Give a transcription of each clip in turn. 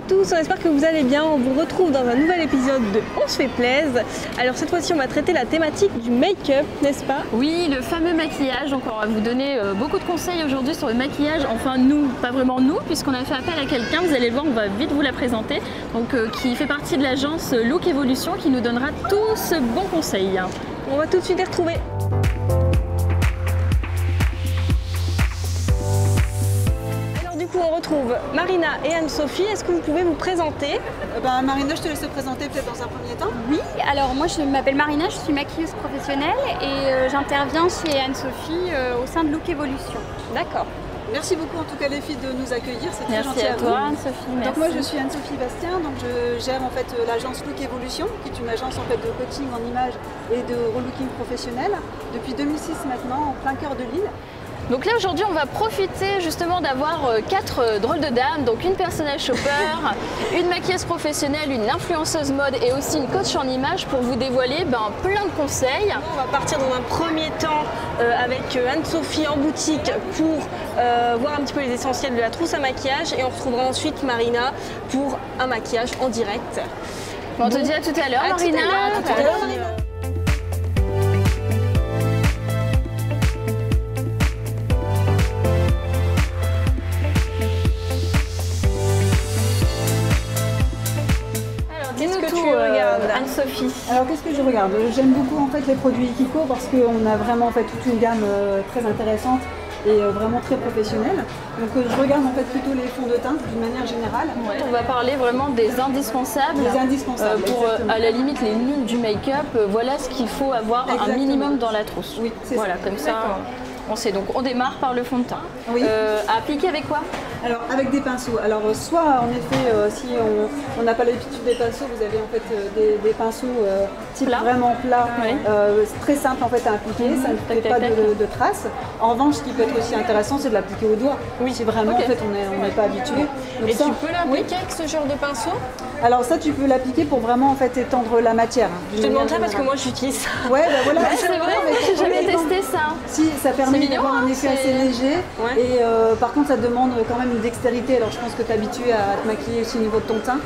tous, on espère que vous allez bien. On vous retrouve dans un nouvel épisode de On se fait plaise. Alors cette fois-ci on va traiter la thématique du make-up, n'est-ce pas? Oui, le fameux maquillage. Donc on va vous donner beaucoup de conseils aujourd'hui sur le maquillage. Enfin nous, pas vraiment nous, puisqu'on a fait appel à quelqu'un, vous allez le voir, on va vite vous la présenter. Donc qui fait partie de l'agence Look Evolution, qui nous donnera tous bons conseils. On va tout de suite les retrouver. On retrouve Marina et Anne-Sophie. Est-ce que vous pouvez vous présenter? Marina, je te laisse te présenter peut-être dans un premier temps. Oui, alors moi je m'appelle Marina, je suis maquilleuse professionnelle et j'interviens chez Anne-Sophie au sein de Look Evolution. D'accord. Merci beaucoup en tout cas les filles de nous accueillir, c'est très gentil à toi Anne-Sophie. Donc moi je suis Anne-Sophie Bastien, donc je gère en fait l'agence Look Evolution, qui est une agence en fait de coaching en images et de relooking professionnel depuis 2006 maintenant, en plein cœur de Lille. Donc là aujourd'hui on va profiter justement d'avoir 4 drôles de dames, donc une personnel shopper, une maquilleuse professionnelle, une influenceuse mode et aussi une coach en images pour vous dévoiler plein de conseils. On va partir dans un premier temps avec Anne-Sophie en boutique pour voir un petit peu les essentiels de la trousse à maquillage et on retrouvera ensuite Marina pour un maquillage en direct. Bon, on te dit à tout à l'heure Marina. À tout à l'heure. Anne-Sophie. Alors qu'est-ce que je regarde? J'aime beaucoup en fait les produits Kiko parce qu'on a vraiment en fait toute une gamme très intéressante et vraiment très professionnelle. Donc je regarde en fait plutôt les fonds de teint d'une manière générale. Ouais. On va parler vraiment des indispensables. Les indispensables. Pour à la limite les nuls du make-up. Voilà ce qu'il faut avoir un minimum dans la trousse. Oui, c'est voilà, comme ça. On sait, donc on démarre par le fond de teint. Oui. À appliquer avec quoi? Alors avec des pinceaux. Alors soit en effet si on n'a pas l'habitude des pinceaux, vous avez en fait des pinceaux type plat. Vraiment plat, oui. Très simple en fait à appliquer, ça ne fait pas de traces. En revanche, ce qui peut être aussi intéressant, c'est de l'appliquer au doigt. Oui, si vraiment en fait on n'est pas habitué. Donc, et ça, tu peux l'appliquer avec ce genre de pinceau? Alors ça, tu peux l'appliquer pour vraiment en fait étendre la matière. Je te demande ça parce que moi j'utilise ça. Ouais, voilà. C'est vrai, j'ai jamais testé ça. Si, ça permet d'avoir un effet assez léger. Ouais. Et par contre, ça demande quand même une dextérité. Alors je pense que tu es habitué à te maquiller aussi au niveau de ton teint.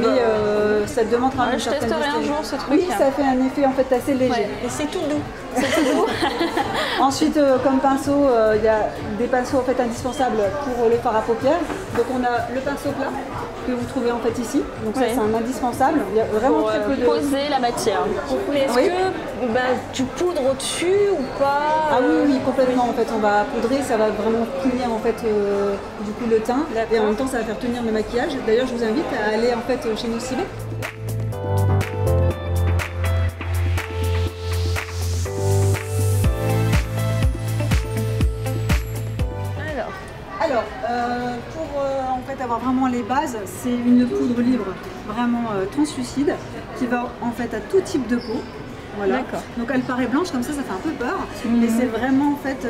Mais ça te demande quand même une certaine dextérité. Je testerai un jour ce truc. Oui, ça fait un effet en fait assez léger. Ouais. Et c'est tout doux. C'est tout doux. Ensuite, comme pinceau, il y a des pinceaux en fait indispensables pour le fard à paupières. Donc on a le pinceau plat que vous trouvez en fait ici. Donc ça c'est un indispensable. Il y a vraiment très peu de... poser la matière. Mais est-ce que tu poudres au-dessus ou pas? Ah oui, complètement. En fait, on va poudrer, ça va vraiment finir en fait du coup le teint et en même temps ça va faire tenir le maquillage. D'ailleurs, je vous invite à aller en fait chez Nocibé. Alors, pour en fait avoir vraiment les bases, c'est une poudre libre vraiment translucide qui va en fait à tout type de peau. Voilà. Donc elle paraît blanche comme ça fait un peu peur, mais c'est vraiment en fait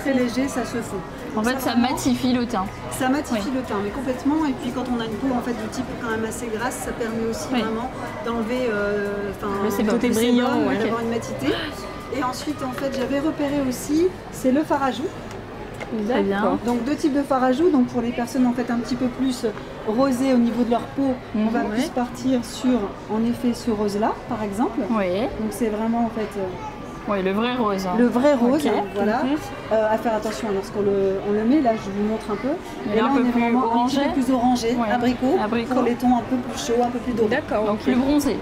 très léger, ça se fond. En fait, ça matifie le teint. Ça matifie le teint, mais complètement. Et puis quand on a une peau en fait de type quand même assez grasse, ça permet aussi vraiment d'enlever le côté brillant, d'avoir une matité. Et ensuite en fait j'avais repéré aussi, c'est le fard à joues. Très bien. Donc deux types de fard à joues. Donc pour les personnes en fait un petit peu plus rosées au niveau de leur peau, on va plus partir sur en effet ce rose là par exemple. Oui. Donc c'est vraiment en fait oui, le vrai rose. Le vrai rose, voilà. À faire attention lorsqu'on le met. Là je vous montre un peu. Et là on est vraiment orangé. Un petit peu plus orangé, abricot, pour les tons un peu plus chauds, un peu plus dorés. D'accord. Donc plus bronzé.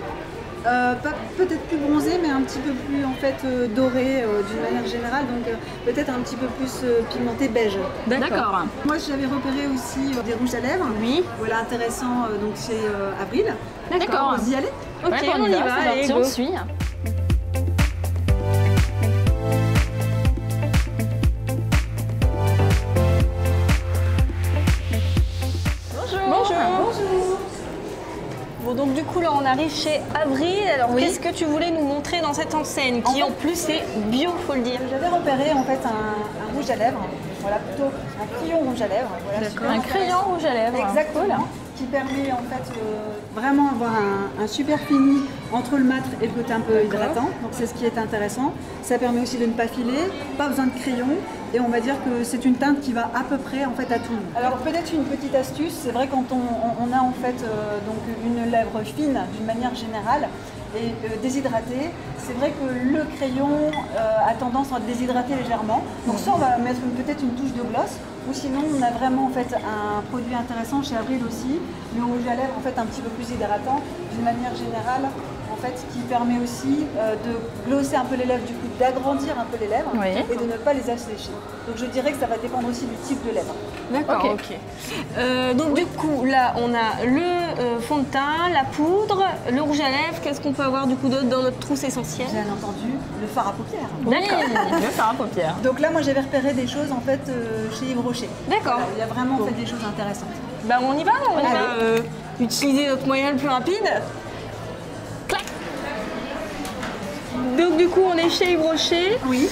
Peut-être plus bronzé, mais un petit peu plus en fait doré d'une manière générale, donc peut-être un petit peu plus pigmenté beige. D'accord. Moi j'avais repéré aussi des rouges à lèvres. Oui. Voilà, intéressant, donc c'est Avril. D'accord. Vous y allez? Ok, on y va, allez, on suit. Bon, donc du coup là on arrive chez Avril. Alors qu'est-ce que tu voulais nous montrer dans cette enseigne qui en plus est bio, faut le dire? J'avais repéré en fait un rouge à lèvres, voilà, plutôt un crayon rouge à lèvres. Voilà, un crayon rouge à lèvres. Exactement. Qui permet en fait vraiment avoir un super fini entre le mat et le côté un peu hydratant. Donc c'est ce qui est intéressant. Ça permet aussi de ne pas filer, pas besoin de crayon. et on va dire que c'est une teinte qui va à peu près en fait à tout le monde. Alors peut-être une petite astuce, c'est vrai quand on a en fait donc une lèvre fine d'une manière générale et déshydratée, c'est vrai que le crayon a tendance à déshydrater légèrement. Donc soit on va mettre peut-être une touche de gloss, ou sinon on a vraiment en fait un produit intéressant chez Avril aussi, le rouge à lèvres en fait un petit peu plus hydratant d'une manière générale. En fait, qui permet aussi de glosser un peu les lèvres, du coup d'agrandir un peu les lèvres et de ne pas les assécher. Donc je dirais que ça va dépendre aussi du type de lèvres. D'accord, ok. Donc du coup, là on a le fond de teint, la poudre, le rouge à lèvres. Qu'est-ce qu'on peut avoir du coup d'autre dans notre trousse essentielle? Bien entendu, le fard à paupières. D'accord, le fard à paupières. Donc là, moi j'avais repéré des choses en fait chez Yves Rocher. D'accord. Il y a vraiment fait des choses intéressantes. Bah on y va, on va utiliser notre moyen le plus rapide. Donc du coup on est chez Yves Rocher. Oui.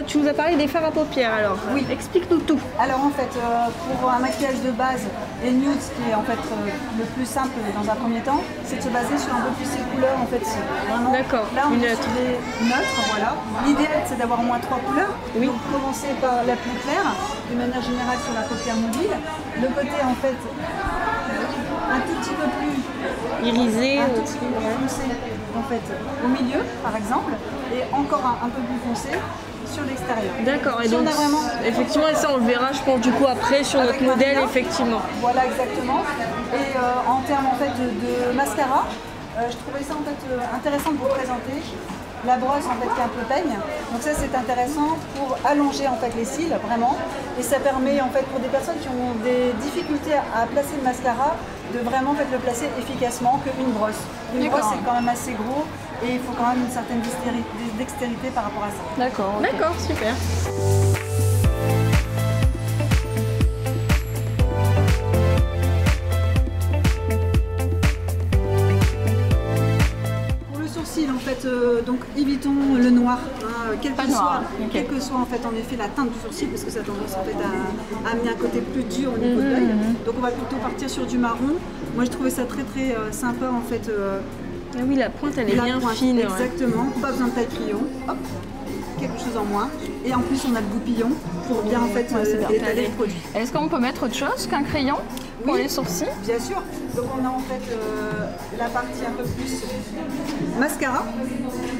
Tu nous as parlé des fards à paupières alors. Oui. Explique-nous tout. Alors en fait pour un maquillage de base et nude, ce qui est en fait le plus simple dans un premier temps, c'est de se baser sur un peu plus ces couleurs en fait. D'accord. Là on est sur des neutres, voilà. L'idéal c'est d'avoir au moins 3 couleurs. Oui. Donc commencer par la plus claire, de manière générale sur la paupière mobile. Le côté en fait un tout petit peu plus Irisé. un tout petit peu plus foncé en fait au milieu par exemple et encore un peu plus foncé sur l'extérieur. D'accord, et si donc on a vraiment... effectivement et ça on le verra je pense du coup après sur Avec notre modèle Marina. effectivement. Voilà exactement. Et en termes en fait de mascara, je trouvais ça en fait intéressant de vous présenter la brosse en fait qui est un peu peigne. Donc ça c'est intéressant pour allonger en fait les cils vraiment. Et ça permet en fait pour des personnes qui ont des difficultés à placer le mascara de vraiment en fait le placer efficacement qu'une brosse. Une brosse c'est quand même assez gros et il faut quand même une certaine dextérité par rapport à ça. D'accord. Okay. D'accord, super. En fait, donc évitons le noir, hein, quel que soit en fait en effet la teinte du sourcil, parce que ça a tendance en fait à amener un côté plus dur au niveau de l'œil. Donc on va plutôt partir sur du marron. Moi je trouvais ça très sympa en fait. Ah oui, la pointe elle est bien fine. Exactement, pas besoin de taille crayon. Hop, quelque chose en moins. Et en plus on a le goupillon pour bien en fait étaler le produit. Est-ce qu'on peut mettre autre chose qu'un crayon pour les sourcils? Bien sûr. Donc on a en fait la partie un peu plus mascara.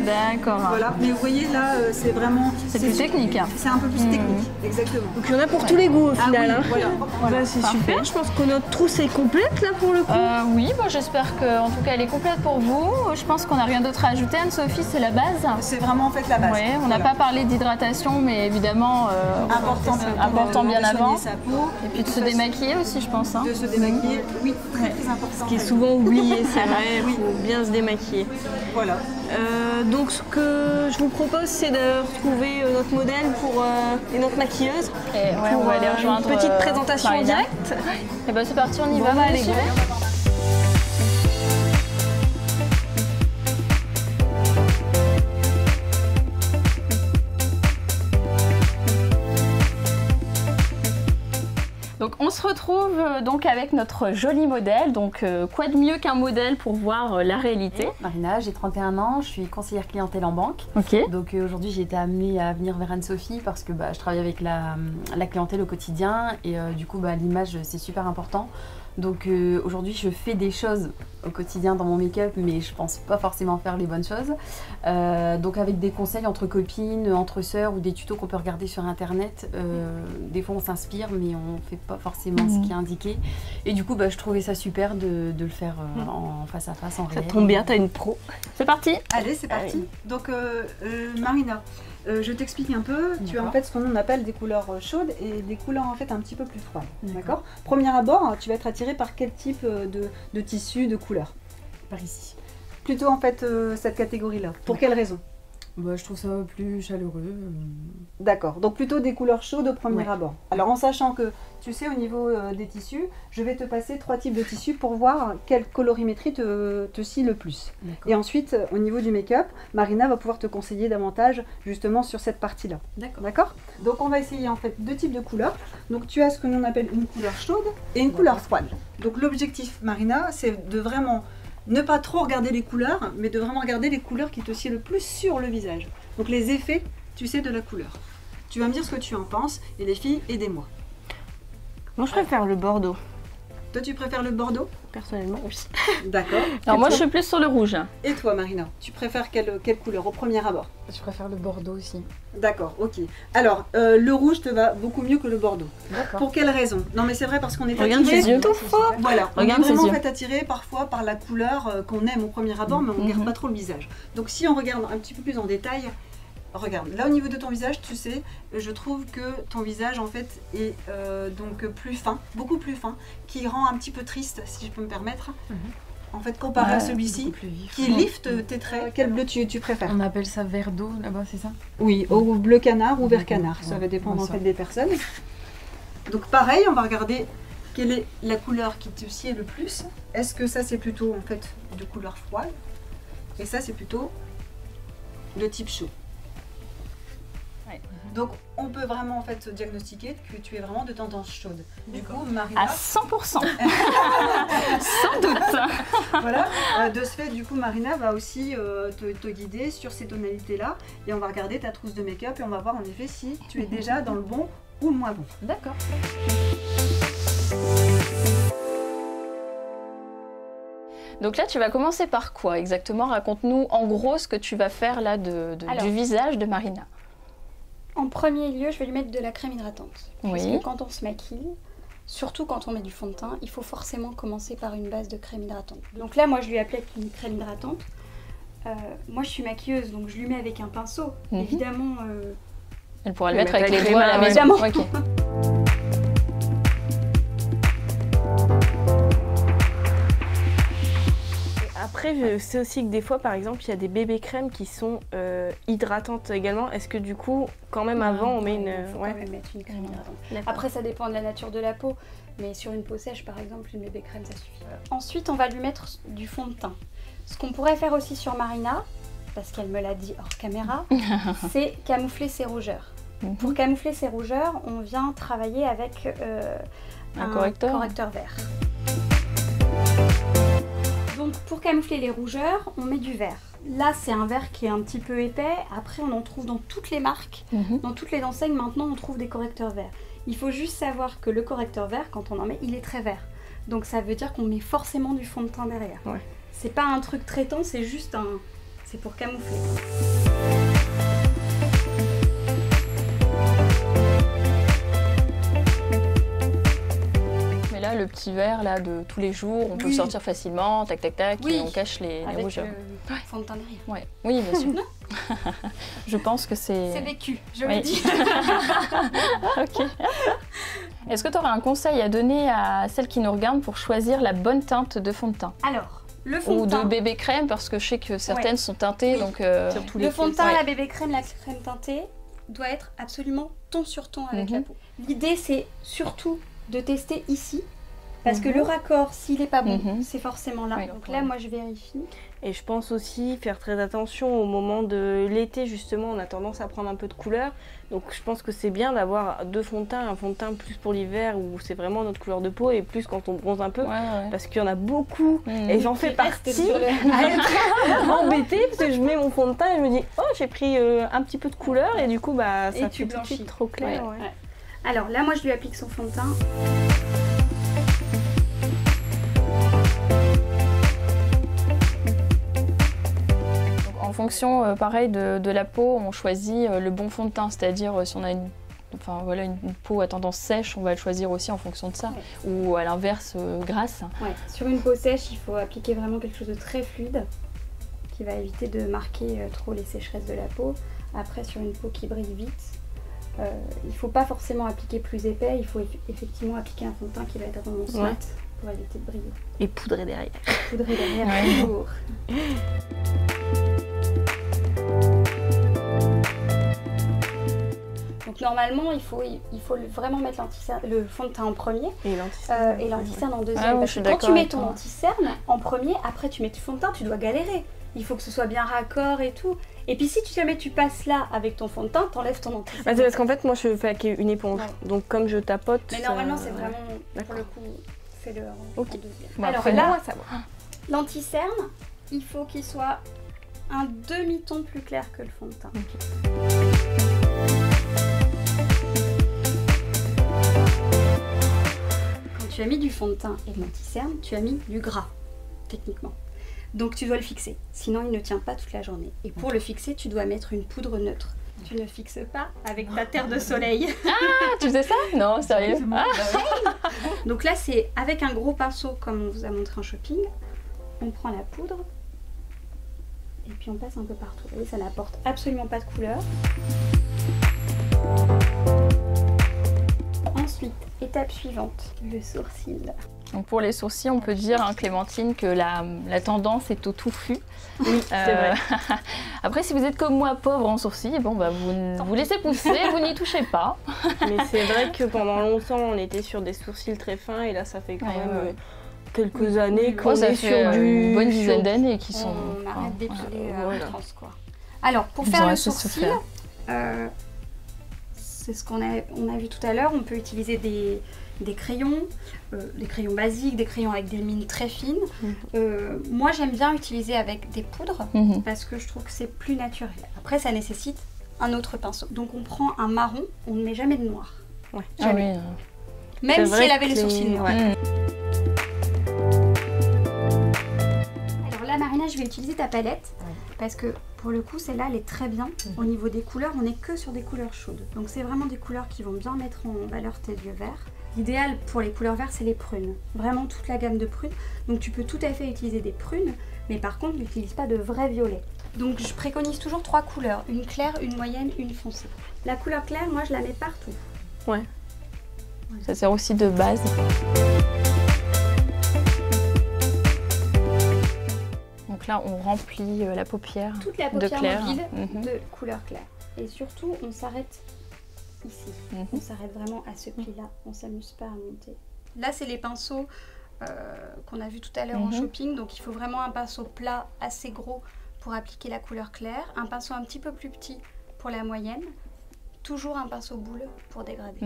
D'accord. Voilà, mais vous voyez là, c'est vraiment... C'est plus technique. C'est un peu plus technique, exactement. Donc il y en a pour tous les goûts au final. Ah oui, voilà. Bah, c'est super, je pense que notre trousse est complète là pour le coup. Oui, bon, j'espère qu'en tout cas elle est complète pour vous. Je pense qu'on n'a rien d'autre à ajouter. Anne-Sophie, c'est la base. C'est vraiment en fait la base. Oui, on n'a pas parlé d'hydratation, mais évidemment important bien avant. Sa peau. Et puis de se démaquiller aussi, je pense. Hein. De se démaquiller, oui, très important. Ce qui est souvent oublié, c'est vrai, il faut bien se démaquiller. Voilà. Donc ce que je vous propose, c'est de retrouver notre modèle et notre maquilleuse pour on va aller rejoindre une petite présentation en Marina. direct. Et ben c'est parti, on y va. Allez, go. Donc on se retrouve donc avec notre joli modèle, donc quoi de mieux qu'un modèle pour voir la réalité. Marina, j'ai 31 ans, je suis conseillère clientèle en banque. Ok. Donc aujourd'hui j'ai été amenée à venir vers Anne-Sophie parce que je travaille avec la clientèle au quotidien et du coup l'image c'est super important. Donc aujourd'hui je fais des choses au quotidien dans mon make-up mais je pense pas forcément faire les bonnes choses. Donc avec des conseils entre copines, entre sœurs ou des tutos qu'on peut regarder sur internet, des fois on s'inspire mais on fait pas forcément ce qui est indiqué. Et du coup je trouvais ça super de le faire en face à face, en réel. Ça tombe bien, t'as une pro. C'est parti. Allez, c'est parti. Donc Marina, je t'explique un peu. Tu as en fait ce qu'on appelle des couleurs chaudes et des couleurs en fait un petit peu plus froides. D'accord. Premier abord, tu vas être attiré par quel type de tissu, de couleur? Par ici. Plutôt en fait cette catégorie-là. Pour quelle raison? Je trouve ça plus chaleureux. D'accord, donc plutôt des couleurs chaudes au premier abord. Alors en sachant que, tu sais, au niveau des tissus, je vais te passer 3 types de tissus pour voir quelle colorimétrie te scie le plus. Et ensuite, au niveau du make-up, Marina va pouvoir te conseiller davantage justement sur cette partie-là. D'accord. Donc on va essayer en fait 2 types de couleurs. Donc tu as ce que l'on appelle une couleur chaude et une couleur froide. Donc l'objectif, Marina, c'est de vraiment ne pas trop regarder les couleurs, mais de vraiment regarder les couleurs qui te scient le plus sur le visage. Donc les effets, tu sais, de la couleur. Tu vas me dire ce que tu en penses et les filles, aidez-moi. Moi, je préfère le bordeaux. Toi, tu préfères le bordeaux? Personnellement, oui. D'accord. Alors moi, je suis plus sur le rouge. Et toi, Marina, tu préfères quelle couleur au premier abord? Je préfère le bordeaux aussi. D'accord, ok. Alors, le rouge te va beaucoup mieux que le bordeaux. D'accord. Pour quelle raison? Non, mais c'est vrai parce qu'on est Regarde attiré. ses yeux. Tout fort. Voilà, on est Regarde ses vraiment en yeux. fait attiré parfois par la couleur qu'on aime au premier abord, mais on ne regarde pas trop le visage. Donc, si on regarde un petit peu plus en détail, regarde, là au niveau de ton visage, tu sais, je trouve que ton visage en fait est donc plus fin, beaucoup plus fin, qui rend un petit peu triste, si je peux me permettre. En fait, comparé à celui-ci, qui lift tes traits. Quel bleu tu préfères? On appelle ça vert d'eau là-bas, c'est ça? Oui, au bleu canard ou vert canard, ça va dépendre en fait des personnes. Donc pareil, on va regarder quelle est la couleur qui te sied le plus. Est-ce que ça c'est plutôt en fait de couleur froide et ça c'est plutôt de type chaud. Donc on peut vraiment en fait diagnostiquer que tu es vraiment de tendance chaude. Du coup, Marina, À 100%. Sans doute. voilà, de ce fait, du coup, Marina va aussi te guider sur ces tonalités-là et on va regarder ta trousse de make-up et on va voir en effet si tu es déjà dans le bon ou le moins bon. D'accord. Donc là, tu vas commencer par quoi exactement? Raconte-nous en gros ce que tu vas faire là Alors, du visage de Marina. En premier lieu, je vais lui mettre de la crème hydratante. Oui. Parce que quand on se maquille, surtout quand on met du fond de teint, il faut forcément commencer par une base de crème hydratante. Donc là, moi, je lui applique une crème hydratante. Moi, je suis maquilleuse, donc je lui mets avec un pinceau. Évidemment, Elle pourra le Oui, mettre mais avec t'as les doigts à la les maison. mains, Ok. Après, je sais aussi que des fois, par exemple, il y a des bébés crèmes qui sont hydratantes également. Est-ce que du coup, quand même avant, on met une... il faut quand même mettre une crème hydratante. D'accord. Après, ça dépend de la nature de la peau, mais sur une peau sèche, par exemple, une bébé crème, ça suffit. Ensuite, on va lui mettre du fond de teint. Ce qu'on pourrait faire aussi sur Marina, parce qu'elle me l'a dit hors caméra, c'est camoufler ses rougeurs. Pour camoufler ses rougeurs, on vient travailler avec Un correcteur vert. Donc pour camoufler les rougeurs, on met du vert. Là, c'est un vert qui est un petit peu épais. Après, on en trouve dans toutes les marques, dans toutes les enseignes. Maintenant, on trouve des correcteurs verts. Il faut juste savoir que le correcteur vert, quand on en met, il est très vert. Donc ça veut dire qu'on met forcément du fond de teint derrière. Ouais. C'est pas un truc traitant, c'est juste un... c'est pour camoufler. Mais là, le petit verre là, de tous les jours, on peut le sortir facilement, tac tac tac, Oui. et on cache les Avec rougeurs. le fond de teint derrière. Ouais. Oui, bien sûr. Je pense que c'est... C'est vécu, je Oui. le dis. Ok. Est-ce que tu aurais un conseil à donner à celles qui nous regardent pour choisir la bonne teinte de fond de teint? Alors, le fond Ou de de teint. bébé crème, parce que je sais que certaines sont teintées, Oui. donc... Surtout Le fond de teint, Ouais. la bébé crème, la crème teintée doit être absolument ton sur ton avec la peau. L'idée, c'est surtout de tester ici. Parce que le raccord, s'il n'est pas bon, c'est forcément là. Oui, Donc là, moi, je vérifie. Et je pense aussi faire très attention au moment de l'été, justement, on a tendance à prendre un peu de couleur. Donc je pense que c'est bien d'avoir deux fonds de teint, un fond de teint plus pour l'hiver où c'est vraiment notre couleur de peau et plus quand on bronze un peu. Ouais. Parce qu'il y en a beaucoup et j'en fais partie sur le- à être embêtée parce que je mets mon fond de teint et je me dis oh j'ai pris un petit peu de couleur et du coup bah ça Et tu fait tout de blanchis. suite trop clair. Ouais, ouais. ouais. Alors là, moi, je lui applique son fond de teint. En fonction, pareil, de la peau, on choisit le bon fond de teint. C'est-à-dire, si on a une peau à tendance sèche, on va le choisir aussi en fonction de ça. Ouais. Ou à l'inverse, grasse. Ouais. Sur une peau sèche, il faut appliquer vraiment quelque chose de très fluide qui va éviter de marquer trop les sécheresses de la peau. Après, sur une peau qui brille vite, il ne faut pas forcément appliquer plus épais, il faut effectivement appliquer un fond de teint qui va être vraiment mat pour éviter de briller. Et poudrer derrière. Poudrer derrière Ouais. toujours. Donc normalement, il faut vraiment mettre le fond de teint en premier Et l'anti-cerne. et l'anti-cerne en deuxième. Ah ouais, parce je suis que quand tu d'accord mets avec ton toi. anti-cerne en premier, après tu mets du fond de teint, tu dois galérer. Il faut que ce soit bien raccord et tout. Et puis si jamais tu passes là avec ton fond de teint, t'enlèves ton anti-cerne. Bah, c'est parce qu'en fait moi je fais avec une éponge. Ouais. Donc comme je tapote. Mais ça- normalement, c'est vraiment, D'accord. pour le coup, fais-le en Ok. deuxième. Bon, Alors après, là, ça va. l'anti-cerne, il faut qu'il soit un demi-ton plus clair que le fond de teint. as mis du fond de teint et de l'anti-cerne, tu as mis du gras, techniquement. Donc tu dois le fixer, sinon il ne tient pas toute la journée. Et pour le fixer, tu dois mettre une poudre neutre. Tu ne fixes pas avec ta terre de soleil. Ah, tu faisais ça? Non, sérieux? Donc là, c'est avec un gros pinceau, comme on vous a montré en shopping. On prend la poudre et puis on passe un peu partout. Vous voyez, ça n'apporte absolument pas de couleur. Ensuite, étape suivante, le sourcil. Donc pour les sourcils, on peut dire, hein, Clémentine, que la tendance est au touffu. Oui, c'est vrai. Après, si vous êtes comme moi, pauvre en sourcils, bon, bah, vous laissez pousser, vous n'y touchez pas. Mais c'est vrai que pendant longtemps, on était sur des sourcils très fins et là, ça fait quand même quelques années qu'on est sur une bonne dizaine d'années qui sont... On arrête d'épiler à France, quoi. Alors, pour faire le sourcil, c'est ce qu'on a vu tout à l'heure, on peut utiliser des crayons basiques, des crayons avec des mines très fines. Moi, j'aime bien utiliser avec des poudres parce que je trouve que c'est plus naturel. Après, ça nécessite un autre pinceau. Donc, on prend un marron, on ne met jamais de noir. Ouais. Jamais. Même si elle avait les sourcils noirs. Alors là, Marina, je vais utiliser ta palette parce que pour le coup, celle-là, elle est très bien. Au niveau des couleurs, on n'est que sur des couleurs chaudes. Donc, c'est vraiment des couleurs qui vont bien mettre en valeur tes yeux verts. L'idéal pour les couleurs vertes, c'est les prunes. Vraiment toute la gamme de prunes. Donc tu peux tout à fait utiliser des prunes, mais par contre, n'utilise pas de vrai violet. Donc je préconise toujours 3 couleurs. Une claire, une moyenne, une foncée. La couleur claire, moi, je la mets partout. Ouais. Ça sert aussi de base. Donc là, on remplit la paupière toute la de paupière clair. mobile de couleur claire. Et surtout, on s'arrête ici. On s'arrête vraiment à ce pli-là. On ne s'amuse pas à monter. Là, c'est les pinceaux qu'on a vus tout à l'heure en shopping. Donc, il faut vraiment un pinceau plat assez gros pour appliquer la couleur claire. Un pinceau un petit peu plus petit pour la moyenne. Toujours un pinceau boule pour dégrader.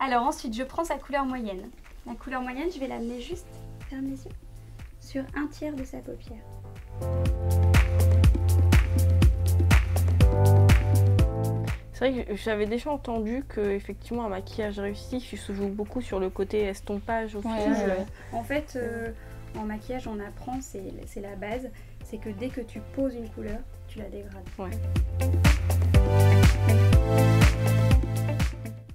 Alors ensuite, je prends sa couleur moyenne. La couleur moyenne, je vais l'amener juste, ferme les yeux, sur un tiers de sa paupière. C'est vrai que j'avais déjà entendu qu'effectivement un maquillage réussi se joue beaucoup sur le côté estompage au fil. En fait, en maquillage, on apprend, c'est la base, c'est que dès que tu poses une couleur, tu la dégrades.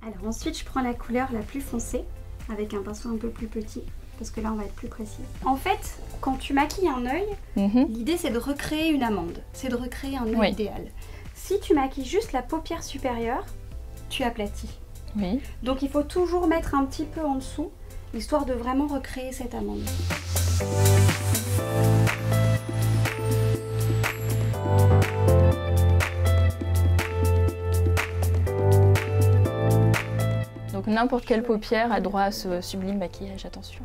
Alors ensuite, je prends la couleur la plus foncée, avec un pinceau un peu plus petit, parce que là, on va être plus précis. En fait, quand tu maquilles un œil, l'idée, c'est de recréer une amande, c'est de recréer un œil idéal. Si tu maquilles juste la paupière supérieure, tu aplatis. Donc il faut toujours mettre un petit peu en dessous, histoire de vraiment recréer cette amande. Donc n'importe quelle paupière a droit à ce sublime maquillage, attention.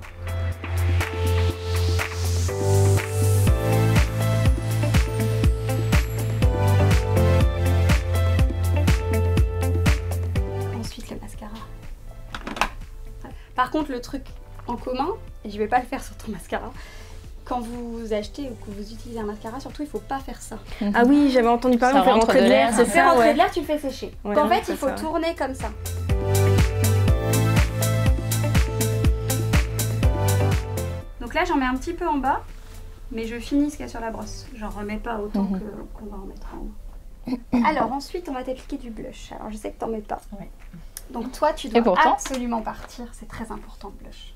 Par contre, le truc en commun, et je vais pas le faire sur ton mascara, quand vous achetez ou que vous utilisez un mascara, surtout il faut pas faire ça. Ah oui, j'avais entendu parler, on fait rentrer de l'air, c'est ça. Faire rentrer de l'air, tu le fais sécher. Donc en fait, il faut tourner comme ça. Donc là, j'en mets un petit peu en bas, mais je finis ce qu'il y a sur la brosse. J'en remets pas autant qu'on va en mettre en haut. Alors ensuite, on va t'appliquer du blush. Alors je sais que t'en mets pas. Donc toi, tu dois absolument partir, c'est très important le blush.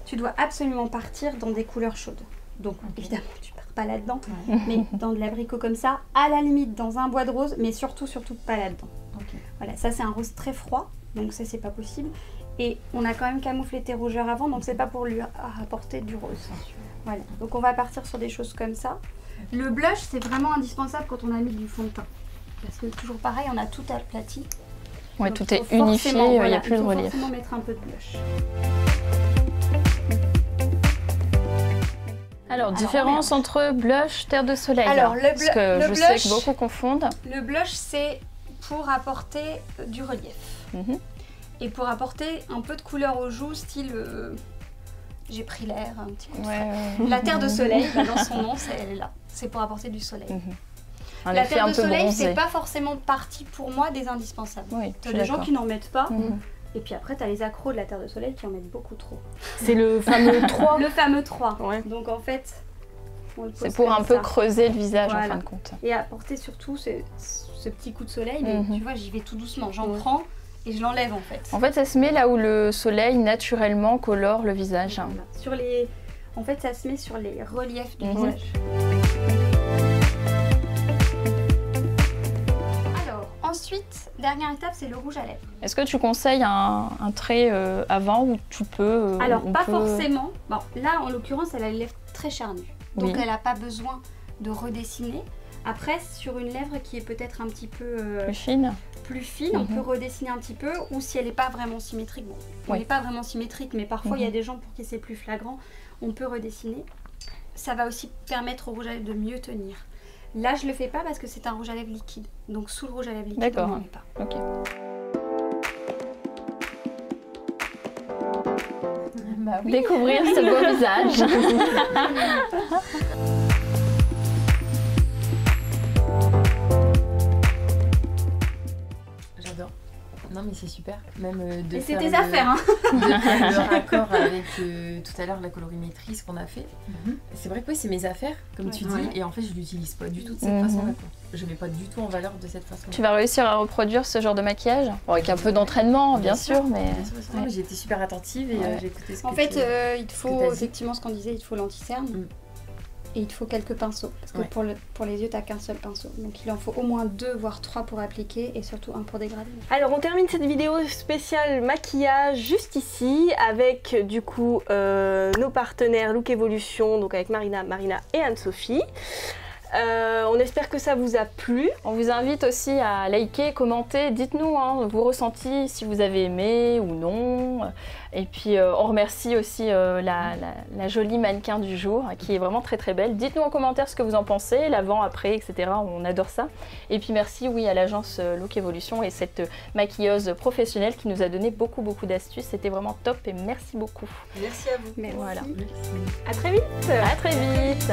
Tu dois absolument partir dans des couleurs chaudes. Donc évidemment, tu pars pas là-dedans, mais dans de l'abricot comme ça, à la limite dans un bois de rose, mais surtout pas là-dedans. Voilà, ça c'est un rose très froid, donc ça c'est pas possible. Et on a quand même camouflé tes rougeurs avant, donc c'est pas pour lui apporter du rose. Voilà, donc on va partir sur des choses comme ça. Le blush, c'est vraiment indispensable quand on a mis du fond de teint. Parce que toujours pareil, on a tout aplati. Ouais, tout est unifié, il n'y a plus de relief. Il faut forcément mettre un peu de blush. Alors, différence entre blush, terre de soleil. Alors, parce que je sais que beaucoup confondent. Le blush, c'est pour apporter du relief. Et pour apporter un peu de couleur aux joues, style... j'ai pris l'air un petit coup. La terre de soleil, dans son nom, elle est là. C'est pour apporter du soleil. La terre de soleil, c'est pas forcément partie pour moi des indispensables. Il y a des gens qui n'en mettent pas. Et puis après, tu as les accros de la Terre de Soleil qui en mettent beaucoup trop. C'est le fameux 3. Le fameux 3. Ouais. Donc en fait, c'est pour un peu creuser le visage voilà. en fin de compte. Et apporter surtout ce petit coup de soleil, mais tu vois, j'y vais tout doucement. J'en prends et je l'enlève en fait. En fait, ça se met là où le soleil naturellement colore le visage. Voilà. En fait, ça se met sur les reliefs du visage. Ensuite, dernière étape, c'est le rouge à lèvres. Est-ce que tu conseilles un trait avant ou tu peux Alors, pas forcément. Bon, là, en l'occurrence, elle a les lèvres très charnues. Donc, elle n'a pas besoin de redessiner. Après, sur une lèvre qui est peut-être un petit peu plus fine, on peut redessiner un petit peu. Ou si elle n'est pas vraiment symétrique, bon, elle n'est pas vraiment symétrique, mais parfois, il y a des gens pour qui c'est plus flagrant, on peut redessiner. Ça va aussi permettre au rouge à lèvres de mieux tenir. Là, je le fais pas parce que c'est un rouge à lèvres liquide. Donc, sous le rouge à lèvres liquide, on n'en met pas. Ok. Bah oui. Découvrir ce beau visage. J'adore. Non mais c'est super. Même de et c'est faire tes affaires, hein. de faire le raccord avec tout à l'heure la colorimétrie, ce qu'on a fait. C'est vrai que oui, c'est mes affaires, comme tu dis, et en fait je l'utilise pas du tout de cette façon-là. Je mets pas du tout en valeur de cette façon-là. Tu vas réussir à reproduire ce genre de maquillage avec un peu d'entraînement, bien sûr, mais... J'ai été super attentive et j'ai écouté ce que En fait, il te faut effectivement ce qu'on disait, il te faut l'anti-cerne. Et il te faut quelques pinceaux, parce que pour les yeux, tu n'as qu'un seul pinceau. Donc il en faut au moins 2 voire 3 pour appliquer et surtout un pour dégrader. Alors on termine cette vidéo spéciale maquillage juste ici avec du coup nos partenaires Look Evolution, donc avec Marina et Anne-Sophie. On espère que ça vous a plu. On vous invite aussi à liker, commenter, dites-nous vos ressentis, si vous avez aimé ou non. Et puis on remercie aussi la jolie mannequin du jour qui est vraiment très très belle. Dites-nous en commentaire ce que vous en pensez, l'avant, après, etc. On adore ça. Et puis merci à l'agence Look Evolution et cette maquilleuse professionnelle qui nous a donné beaucoup d'astuces. C'était vraiment top et merci beaucoup. Merci à vous. Merci. Voilà. À très vite. À très vite.